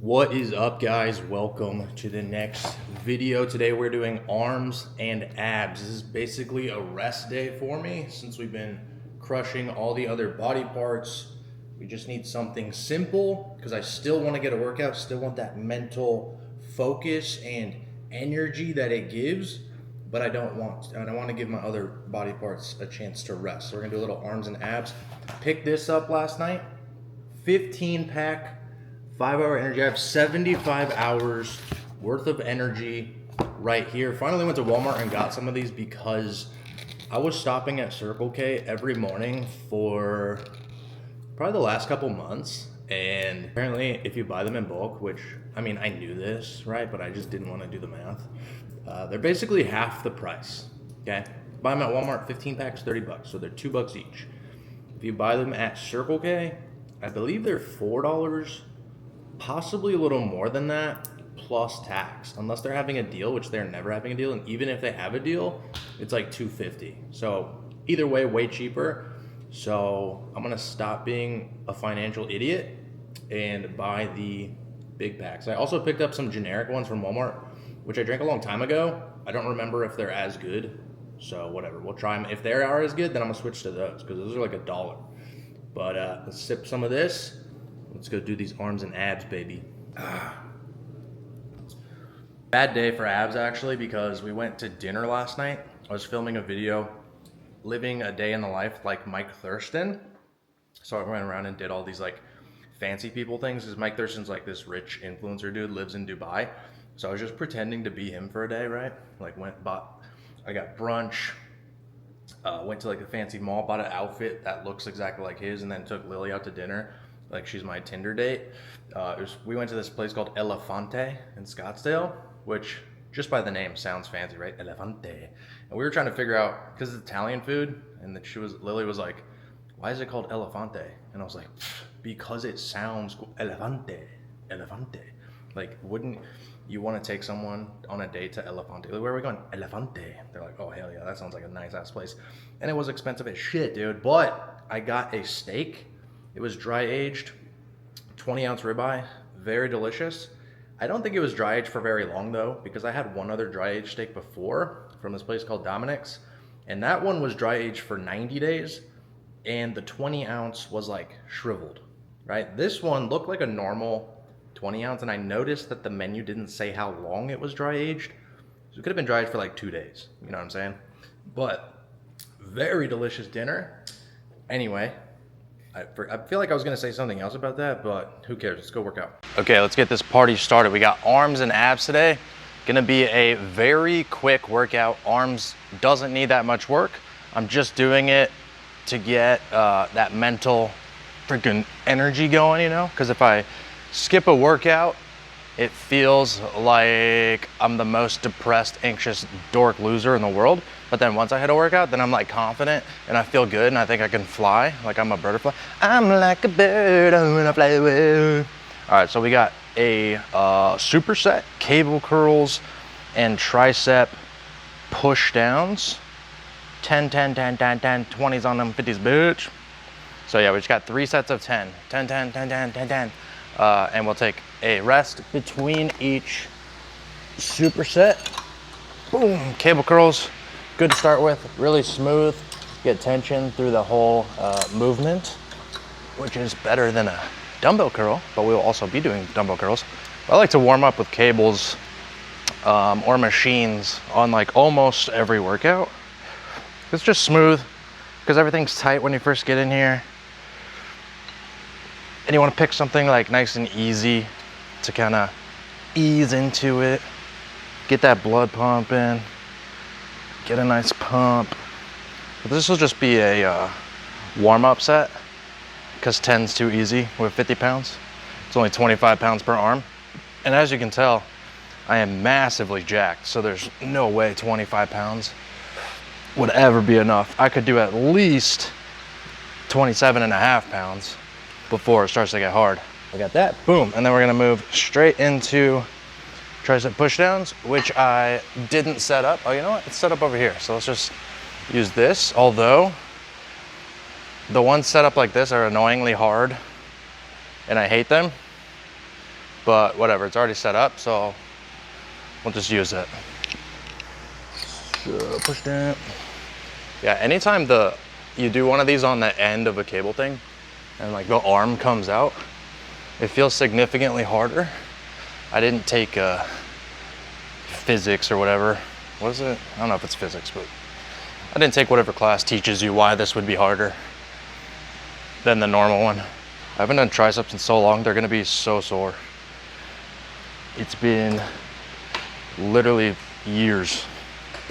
What is up, guys? Welcome to the next video. Today we're doing arms and abs. This is basically a rest day for me since we've been crushing all the other body parts. We just need something simple because I still want to get a workout, still want that mental focus and energy that it gives, but I don't want to give my other body parts a chance to rest. So we're gonna do a little arms and abs. Picked this up last night, 15 pack. 5-hour energy. I have 75 hours worth of energy right here. Finally went to Walmart and got some of these because I was stopping at Circle K every morning for probably the last couple months. And apparently if you buy them in bulk, which, I mean, I knew this, right? But I just didn't want to do the math. They're basically half the price, okay? Buy them at Walmart, 15 packs, 30 bucks. So they're $2 each. If you buy them at Circle K, I believe they're $4, possibly a little more than that, plus tax, unless they're having a deal, which they're never having a deal. And even if they have a deal, it's like $2.50. So either way, way cheaper. So I'm gonna stop being a financial idiot and buy the big packs. I also picked up some generic ones from Walmart, which I drank a long time ago. I don't remember if they're as good, so whatever, we'll try them. If they are as good, then I'm gonna switch to those because those are like $1. But let's sip some of this. Let's go do these arms and abs, baby. Bad day for abs, actually, because we went to dinner last night. I was filming a video, living a day in the life like Mike Thurston. So I went around and did all these like fancy people things, because Mike Thurston's like this rich influencer dude, lives in Dubai. So I was just pretending to be him for a day, right? Like I got brunch, went to like a fancy mall, bought an outfit that looks exactly like his, and then took Lily out to dinner. Like she's my Tinder date. We went to this place called Elefante in Scottsdale, which just by the name sounds fancy, right? Elefante. And we were trying to figure out, because it's Italian food, and Lily was like, why is it called Elefante? And I was like, because it sounds cool. Elefante, Elefante. Like, wouldn't you want to take someone on a date to Elefante? Like, where are we going? Elefante. They're like, oh hell yeah, that sounds like a nice ass place. And it was expensive as shit, dude. But I got a steak. It was dry aged, 20-ounce ribeye, very delicious. I don't think it was dry aged for very long though, because I had one other dry aged steak before from this place called Dominic's, and that one was dry aged for 90 days, and the 20-ounce was like shriveled, right? This one looked like a normal 20-ounce, and I noticed that the menu didn't say how long it was dry aged, so it could have been dry aged for like 2 days, you know what I'm saying? But very delicious dinner. Anyway, I feel like I was gonna say something else about that, but who cares? Let's go work out. Okay, let's get this party started. We got arms and abs today. Gonna be a very quick workout. Arms doesn't need that much work. I'm just doing it to get that mental freaking energy going, you know? Because if I skip a workout, it feels like I'm the most depressed, anxious dork loser in the world. But then once I hit a workout, then I'm like confident and I feel good and I think I can fly like I'm a butterfly. I'm like a bird, I wanna fly away. All right, so we got a superset, cable curls, and tricep push downs. 10, 10, 10, 10, 10, 20s on them 50s, bitch. So yeah, we just got 3 sets of 10. 10, 10, 10, 10, 10, 10. And we'll take a rest between each superset. Boom, cable curls. Good to start with, really smooth. Get tension through the whole movement, which is better than a dumbbell curl, but we'll also be doing dumbbell curls. I like to warm up with cables or machines on like almost every workout. It's just smooth because everything's tight when you first get in here. And you want to pick something like nice and easy to kind of ease into it, get that blood pumping. Get a nice pump. But this will just be a warm-up set because 10's too easy with 50 pounds. It's only 25 pounds per arm. And as you can tell, I am massively jacked, so there's no way 25 pounds would ever be enough. I could do at least 27.5 pounds before it starts to get hard. We got that, boom. And then we're gonna move straight into tricep pushdowns, which I didn't set up. Oh, you know what? It's set up over here. So let's just use this. Although the ones set up like this are annoyingly hard and I hate them. but whatever, it's already set up, so we'll just use it. So push down. Yeah, anytime you do one of these on the end of a cable thing and like the arm comes out, it feels significantly harder. I didn't take physics or whatever. What is it? I don't know if it's physics, but I didn't take whatever class teaches you why this would be harder than the normal one. I haven't done triceps in so long, they're gonna be so sore. It's been literally years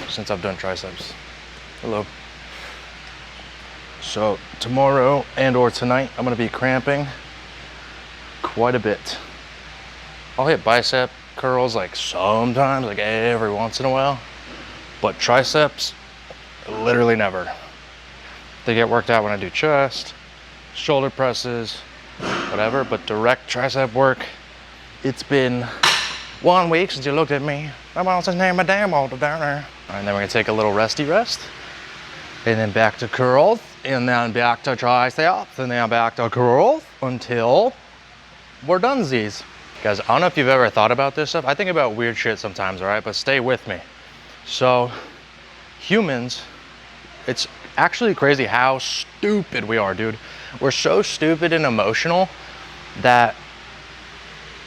since I've done triceps. Hello. So tomorrow and or tonight, I'm gonna be cramping quite a bit. I'll hit bicep curls like sometimes, like every once in a while, but triceps, literally never. They get worked out when I do chest, shoulder presses, whatever, but direct tricep work, it's been 1 week since you looked at me. I'm on his name, my damn all down there. And then we're gonna take a little resty rest, and then back to curls, and then back to triceps, and then back to curls until we're donesies. Guys, I don't know if you've ever thought about this stuff. I think about weird shit sometimes, all right? But stay with me. So, humans, it's actually crazy how stupid we are, dude. We're so stupid and emotional that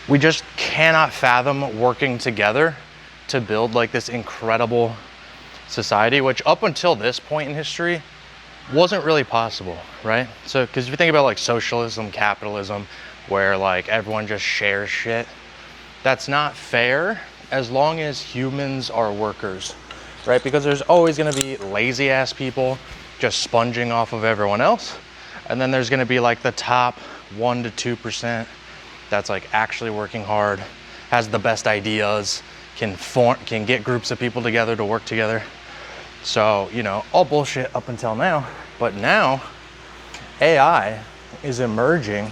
we just cannot fathom working together to build like this incredible society, which up until this point in history wasn't really possible, right? So, because if you think about like socialism, capitalism, where like everyone just shares shit, that's not fair as long as humans are workers, right? Because there's always gonna be lazy ass people just sponging off of everyone else. And then there's gonna be like the top 1 to 2% that's like actually working hard, has the best ideas, can get groups of people together to work together. So, you know, all bullshit up until now. But now AI is emerging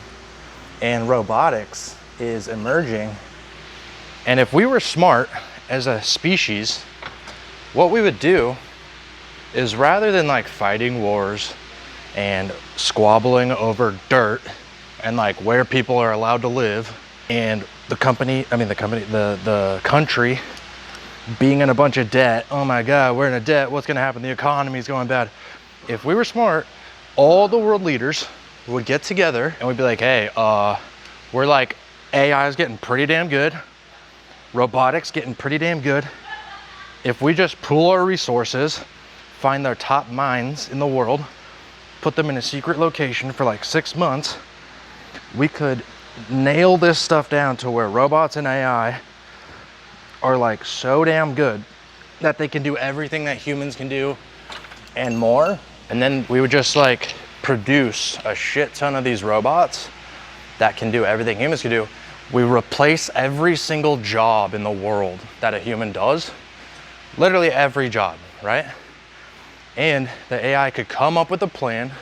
and robotics is emerging. And if we were smart as a species, what we would do is, rather than like fighting wars and squabbling over dirt and like where people are allowed to live, and the country being in a bunch of debt, oh my God, we're in a debt, what's gonna happen? The economy's going bad. If we were smart, all the world leaders would get together and we'd be like, hey, we're like, AI is getting pretty damn good. Robotics getting pretty damn good. If we just pool our resources, find their top minds in the world, put them in a secret location for like 6 months, we could nail this stuff down to where robots and AI are like so damn good that they can do everything that humans can do and more. And then we would just like produce a shit ton of these robots that can do everything humans can do. We replace every single job in the world that a human does, literally every job, right? And the AI could come up with a plan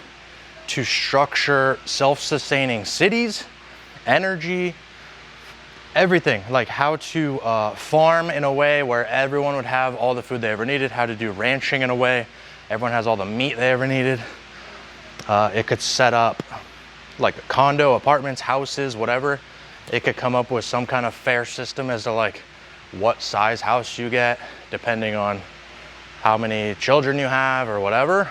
to structure self-sustaining cities, energy, everything, like how to farm in a way where everyone would have all the food they ever needed, how to do ranching in a way everyone has all the meat they ever needed. It could set up like condo, apartments, houses, whatever. It could come up with some kind of fair system as to like what size house you get, depending on how many children you have or whatever.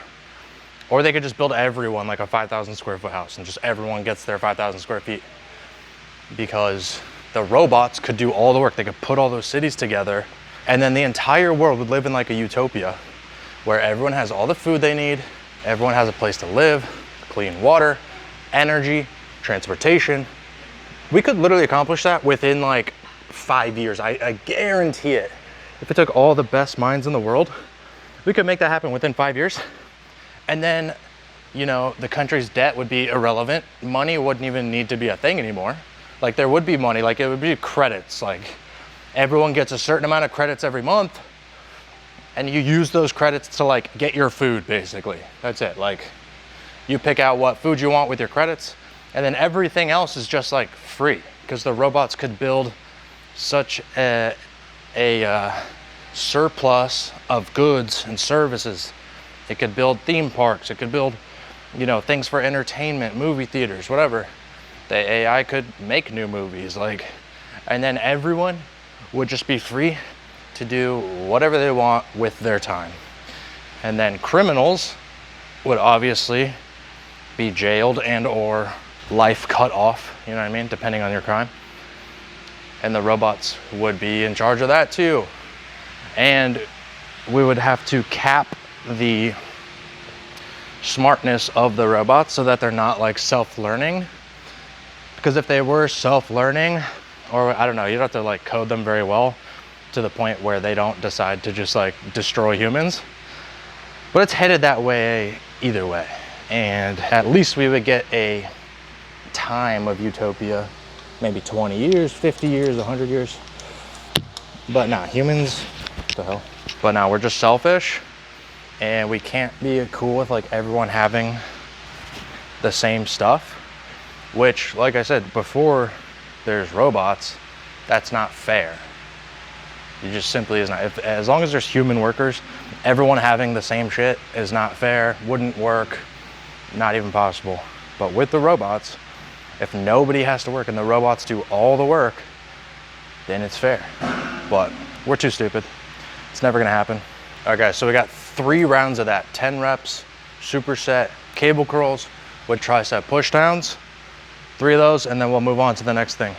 Or they could just build everyone like a 5,000 square foot house and just everyone gets their 5,000 square feet, because the robots could do all the work. They could put all those cities together, and then the entire world would live in like a utopia where everyone has all the food they need, everyone has a place to live, clean water, energy, transportation. We could literally accomplish that within like 5 years. I guarantee it. If it took all the best minds in the world, we could make that happen within 5 years. And then, you know, the country's debt would be irrelevant. Money wouldn't even need to be a thing anymore. Like there would be money, like it would be credits. Like everyone gets a certain amount of credits every month, and you use those credits to like get your food, basically. That's it. Like you pick out what food you want with your credits, and then everything else is just like free, because the robots could build such a surplus of goods and services. It could build theme parks. It could build, you know, things for entertainment, movie theaters, whatever. The AI could make new movies. Like And then everyone would just be free to do whatever they want with their time. And then criminals would obviously be jailed and or life cut off, you know what I mean, depending on your crime. And the robots would be in charge of that too. And we would have to cap the smartness of the robots so that they're not like self-learning. Because if they were self-learning, or I don't know, you'd have to like code them very well to the point where they don't decide to just like destroy humans. But it's headed that way either way. And at least we would get a time of utopia, maybe 20 years, 50 years, 100 years. But nah, humans, what the hell? But now we're just selfish, and we can't be cool with like everyone having the same stuff, which, like I said before, there's robots, that's not fair. It just simply is not. As long as there's human workers, everyone having the same shit is not fair, wouldn't work, not even possible. But with the robots, if nobody has to work and the robots do all the work, then it's fair. But we're too stupid. It's never gonna happen. All right guys, so we got 3 rounds of that. 10 reps, superset, cable curls with tricep pushdowns. 3 of those, and then we'll move on to the next thing.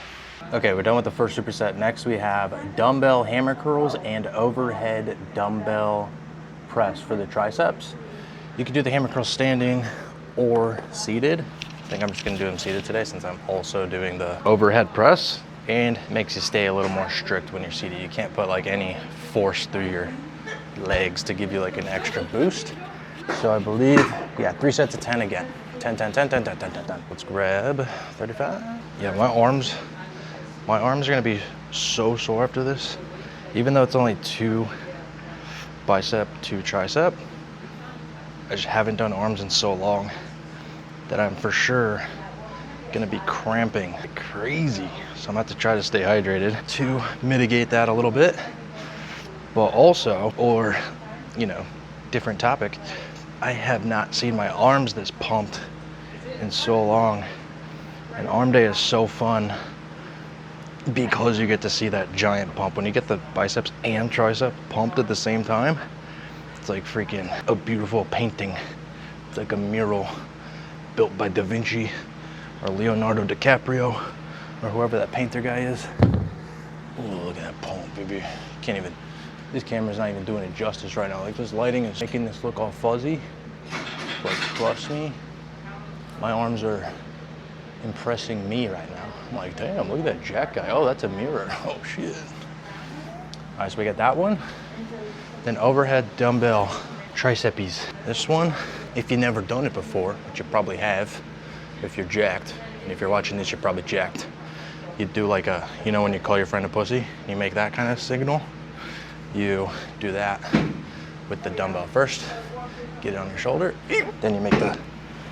Okay, we're done with the first superset. Next we have dumbbell hammer curls and overhead dumbbell press for the triceps. You can do the hammer curls standing or seated. I think I'm just gonna do them seated today since I'm also doing the overhead press, and makes you stay a little more strict when you're seated. You can't put like any force through your legs to give you like an extra boost. So I believe, yeah, 3 sets of 10 again. 10, 10, 10, 10, 10, 10, 10, 10. Let's grab 35. Yeah, my arms are gonna be so sore after this. Even though it's only 2 bicep, 2 tricep, I just haven't done arms in so long that I'm for sure gonna be cramping like crazy. So I'm gonna have to try to stay hydrated to mitigate that a little bit. But also, or, you know, different topic, I have not seen my arms this pumped in so long. And arm day is so fun because you get to see that giant pump. When you get the biceps and tricep pumped at the same time, it's like freaking a beautiful painting. It's like a mural built by Da Vinci or Leonardo DiCaprio or whoever that painter guy is. Oh, look at that pump, baby. Can't even, this camera's not even doing it justice right now. Like, this lighting is making this look all fuzzy. But trust me, my arms are impressing me right now. I'm like, damn, look at that jack guy. Oh, that's a mirror. Oh, shit. All right, so we got that one. Then overhead dumbbell triceps. This one, if you've never done it before, which you probably have, if you're jacked, and if you're watching this, you're probably jacked. You do like a, you know when you call your friend a pussy, you make that kind of signal? You do that with the dumbbell first, get it on your shoulder, then you make the,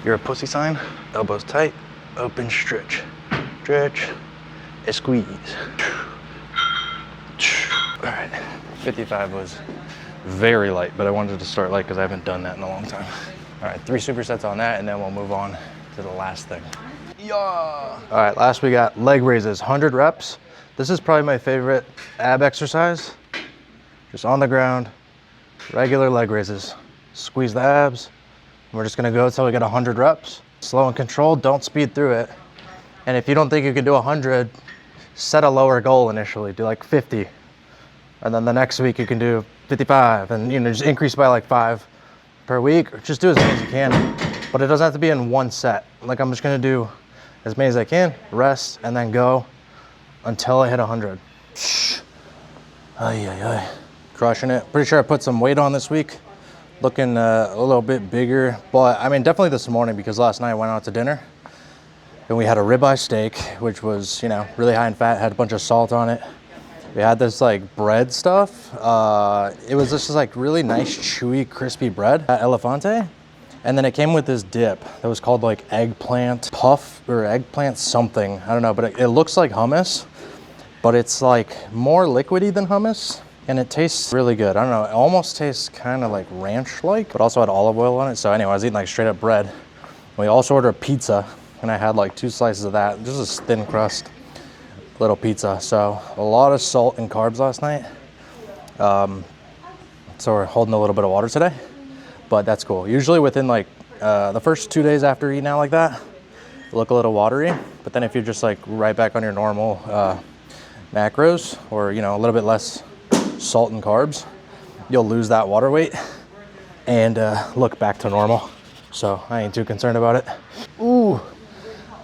you're a pussy sign, elbows tight, open, stretch, stretch, and squeeze. All right, 55 was very light, but I wanted to start light because I haven't done that in a long time. All right, 3 supersets on that, and then we'll move on to the last thing. Yeah. All right, last we got leg raises, 100 reps. This is probably my favorite ab exercise. Just on the ground, regular leg raises. Squeeze the abs. We're just gonna go until we get 100 reps. Slow and controlled, don't speed through it. And if you don't think you can do 100, set a lower goal initially, do like 50. And then the next week you can do 55, and you know, just increase by like 5 per week, or just do as many as you can. But it doesn't have to be in one set. Like, I'm just gonna do as many as I can, rest, and then go until I hit 100. Ay, ay, ay. Crushing it. Pretty sure I put some weight on this week. Looking a little bit bigger, but I mean, definitely this morning, because last night I went out to dinner and we had a ribeye steak, which was, you know, really high in fat, had a bunch of salt on it. We had this like bread stuff. It was just like really nice, chewy, crispy bread at Elefante. And then it came with this dip that was called like eggplant puff or eggplant something. I don't know, but it looks like hummus, but it's like more liquidy than hummus. And it tastes really good. I don't know, it almost tastes kind of like ranch-like, but also had olive oil on it. So anyway, I was eating like straight up bread. We also ordered a pizza, and I had like 2 slices of that. Just a thin crust, little pizza. So a lot of salt and carbs last night. So we're holding a little bit of water today, but that's cool. Usually within like the first 2 days after eating out like that, you look a little watery, but then if you're just like right back on your normal macros, or you know, a little bit less salt and carbs, you'll lose that water weight and look back to normal. So I ain't too concerned about it. Ooh,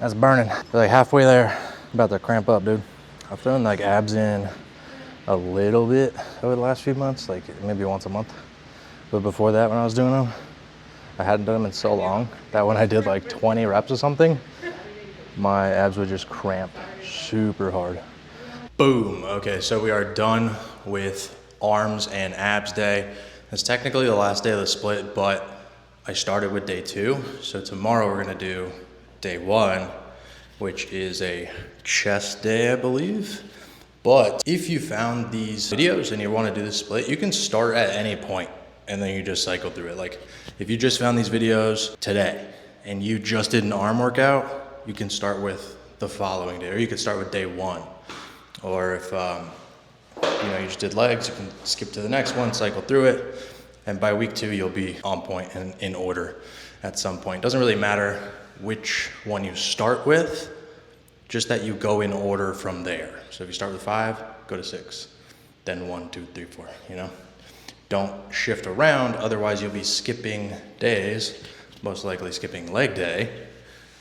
that's burning. We're like halfway there. I'm about to cramp up, dude. I've thrown like abs in a little bit over the last few months, like maybe once a month. But before that, when I was doing them, I hadn't done them in so long that when I did like 20 reps or something, my abs would just cramp super hard. Boom. Okay, so we are done with arms and abs day. It's technically the last day of the split, but I started with day 2. So tomorrow we're gonna do day 1, which is a chest day, I believe. But if you found these videos and you wanna do the split, you can start at any point and then you just cycle through it. Like if you just found these videos today and you just did an arm workout, you can start with the following day, or you could start with day 1. Or if you know, you just did legs, you can skip to the next one, cycle through it. And by week 2, you'll be on point and in order at some point. Doesn't really matter which one you start with, just that you go in order from there. So if you start with 5, go to 6, then 1, 2, 3, 4, you know? Don't shift around, otherwise you'll be skipping days, most likely skipping leg day,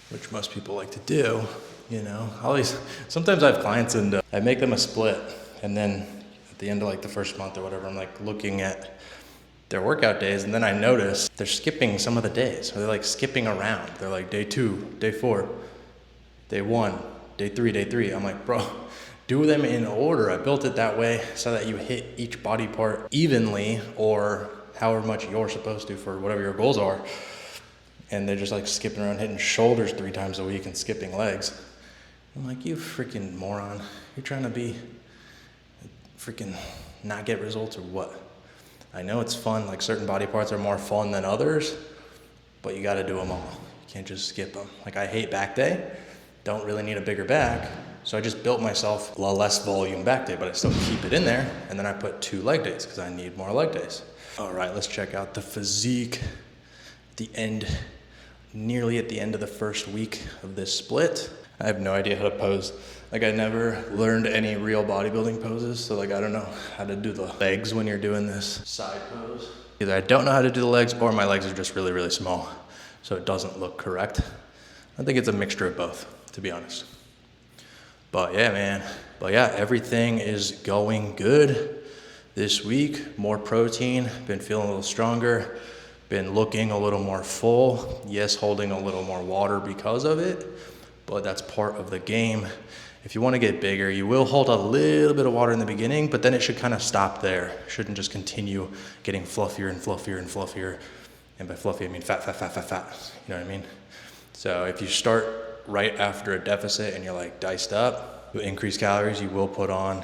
which most people like to do, you know? Sometimes I have clients and I make them a split, and then at the end of like the first month or whatever, I'm like looking at their workout days, and then I notice they're skipping some of the days, or they're like skipping around. They're like day 2, day 4, day 1, day 3, day 3. I'm like, bro, do them in order. I built it that way so that you hit each body part evenly, or however much you're supposed to for whatever your goals are. And they're just like skipping around, hitting shoulders 3 times a week and skipping legs. I'm like, you freaking moron. You're trying to be freaking not get results or what? I know it's fun, like certain body parts are more fun than others, but you gotta do them all. You can't just skip them. Like I hate back day, don't really need a bigger back, so I just built myself a less volume back day, but I still keep it in there, and then I put 2 leg days because I need more leg days. All right, let's check out the physique. Nearly at the end of the first week of this split. I have no idea how to pose. Like I never learned any real bodybuilding poses, so like I don't know how to do the legs when you're doing this side pose. Either I don't know how to do the legs, or my legs are just really, really small, so it doesn't look correct. I think it's a mixture of both, to be honest. But yeah, man. But yeah, everything is going good this week. More protein, been feeling a little stronger, been looking a little more full. Yes, holding a little more water because of it, but that's part of the game. If you want to get bigger, you will hold a little bit of water in the beginning, but then it should kind of stop there. It shouldn't just continue getting fluffier and fluffier and fluffier. And by fluffy, I mean fat, fat, fat, fat, fat. You know what I mean? So if you start right after a deficit and you're like diced up, with increased calories, you will put on,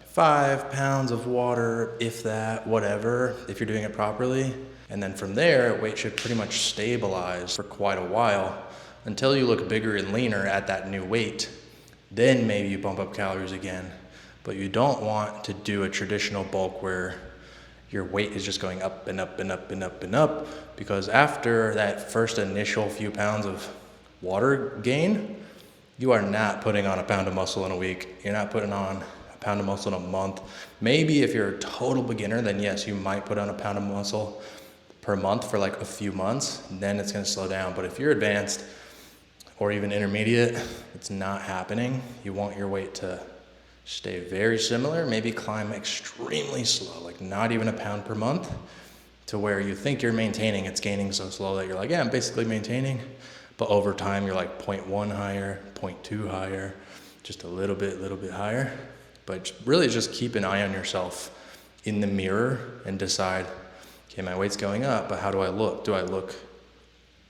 5 pounds of water, if that, whatever, if you're doing it properly. And then from there, weight should pretty much stabilize for quite a while until you look bigger and leaner at that new weight. Then maybe you bump up calories again. But you don't want to do a traditional bulk where your weight is just going up and up and up and up and up, because after that first initial few pounds of water gain, you are not putting on a pound of muscle in a week. You're not putting on a pound of muscle in a month. Maybe if you're a total beginner, then yes, you might put on a pound of muscle per month for like a few months, then it's gonna slow down. But if you're advanced or even intermediate, it's not happening. You want your weight to stay very similar, maybe climb extremely slow, like not even a pound per month, to where you think you're maintaining, it's gaining so slow that you're like, yeah, I'm basically maintaining. But over time, you're like 0.1 higher, 0.2 higher, just a little bit higher. But really just keep an eye on yourself in the mirror and decide, okay, my weight's going up, but how do I look? Do I look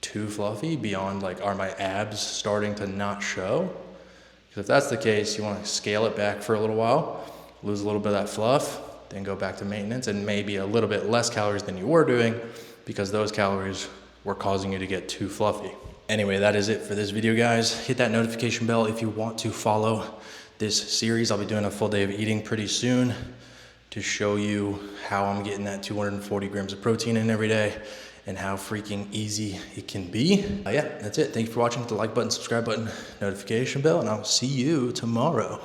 too fluffy beyond, like, are my abs starting to not show? Because if that's the case, you want to scale it back for a little while, lose a little bit of that fluff, then go back to maintenance and maybe a little bit less calories than you were doing, because those calories were causing you to get too fluffy. Anyway, that is it for this video, guys. Hit that notification bell if you want to follow this series. I'll be doing a full day of eating pretty soon to show you how I'm getting that 240 grams of protein in every day and how freaking easy it can be. Yeah, that's it. Thank you for watching. Hit the like button, subscribe button, notification bell, and I'll see you tomorrow.